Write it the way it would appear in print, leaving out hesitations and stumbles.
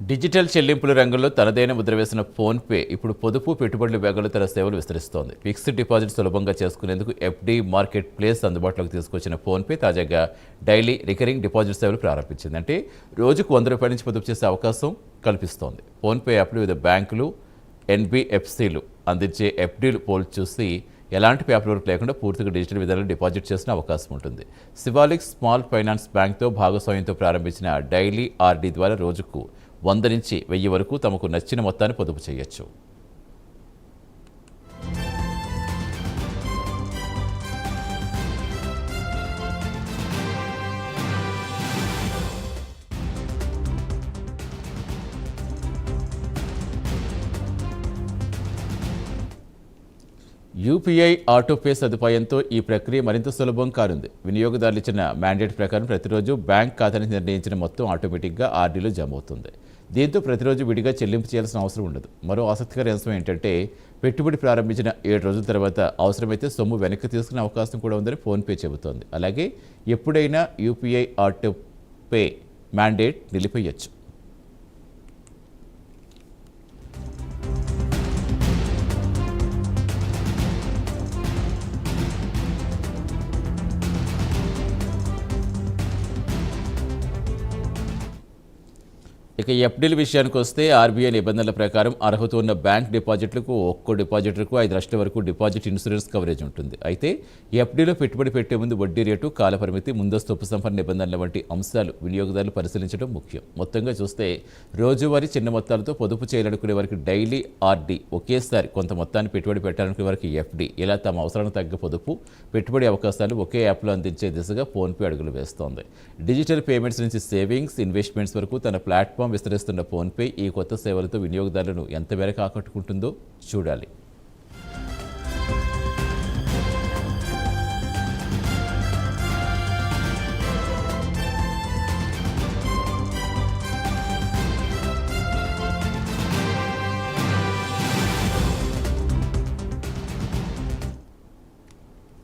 Digital చెల్లింపుల రంగంలో తనదైన ముద్ర వేసిన ఫోన్పే ఇప్పుడు పొదుపు పెట్టుబడుల వేగంలో తన సేవలు విస్తరిస్తోంది. ఫిక్స్డ్ డిపాజిట్ సులభంగా చేసుకునేందుకు ఎఫ్డి మార్కెట్ ప్లేస్ అందుబాటులోకి తీసుకొచ్చిన ఫోన్పే తాజాగా డైలీ రికరింగ్ డిపాజిట్ సేవలు ప్రారంభించింది. అంటే రోజుకు ₹100 నుంచి పొదుపు చేసే అవకాశం కల్పిస్తోంది. ఫోన్పే యాప్లు వివిధ బ్యాంకులు, ఎన్బిఎఫ్సిలు అందించే ఎఫ్డీలు పోల్చి చూసి ఎలాంటి పేపర్ వర్క్ లేకుండా పూర్తిగా డిజిటల్ విధానంలో డిపాజిట్ చేసిన అవకాశం ఉంటుంది. శివాలిక్ స్మాల్ ఫైనాన్స్ బ్యాంక్తో భాగస్వామ్యంతో ప్రారంభించిన డైలీ ఆర్డీ ద్వారా రోజుకు 100 నుంచి 1000 వరకు తమకు నచ్చిన మొత్తాన్ని పొదుపు చేయొచ్చు. యూపీఐ ఆటోపే సదుపాయంతో ఈ ప్రక్రియ మరింత సులభం కానుంది. వినియోగదారులు ఇచ్చిన మ్యాండేట్ ప్రకారం ప్రతిరోజు బ్యాంక్ ఖాతానికి నిర్ణయించిన మొత్తం ఆటోమేటిక్గా ఆర్డీలో జమ అవుతుంది. దీంతో ప్రతిరోజు విడిగా చెల్లింపు చేయాల్సిన అవసరం ఉండదు. మరో ఆసక్తికర అంశం ఏంటంటే పెట్టుబడి ప్రారంభించిన 7 రోజుల తర్వాత అవసరమైతే సొమ్ము వెనక్కి తీసుకునే అవకాశం కూడా ఉందని ఫోన్పే చెబుతోంది. అలాగే ఎప్పుడైనా యూపీఐ ఆటోపే మ్యాండేట్ నిలిపేయచ్చు. ఇక ఎఫ్డీల విషయానికి వస్తే ఆర్బీఐ నిబంధనల ప్రకారం అర్హత ఉన్న బ్యాంక్ డిపాజిట్లకు ఒక్కో డిపాజిటర్కు 5 లక్షల వరకు డిపాజిట్ ఇన్సూరెన్స్ కవరేజ్ ఉంటుంది. అయితే ఎఫ్డీలో పెట్టుబడి పెట్టే ముందు వడ్డీ రేటు, కాలపరిమితి, ముందస్తు ఉపసంహరణ నిబంధనల వంటి అంశాలు వినియోగదారులు పరిశీలించడం ముఖ్యం. మొత్తంగా చూస్తే రోజువారీ చిన్న మొత్తాలతో పొదుపు చేయాలనుకునే వారికి డైలీ ఆర్డీ, ఒకేసారి కొంత మొత్తాన్ని పెట్టుబడి పెట్టాలనుకునే వారికి ఎఫ్డీ, ఇలా తమ అవసరానికి తగ్గ పొదుపు పెట్టుబడి అవకాశాలు ఒకే యాప్లో అందించే దిశగా ఫోన్పే అడుగులు వేస్తోంది. డిజిటల్ పేమెంట్స్ నుంచి సేవింగ్స్, ఇన్వెస్ట్మెంట్స్ వరకు తన ప్లాట్ఫామ్ విస్తరిస్తున్న ఫోన్పే ఈ కొత్త సేవలతో వినియోగదారులను ఎంత మేరకు ఆకట్టుకుంటుందో చూడాలి.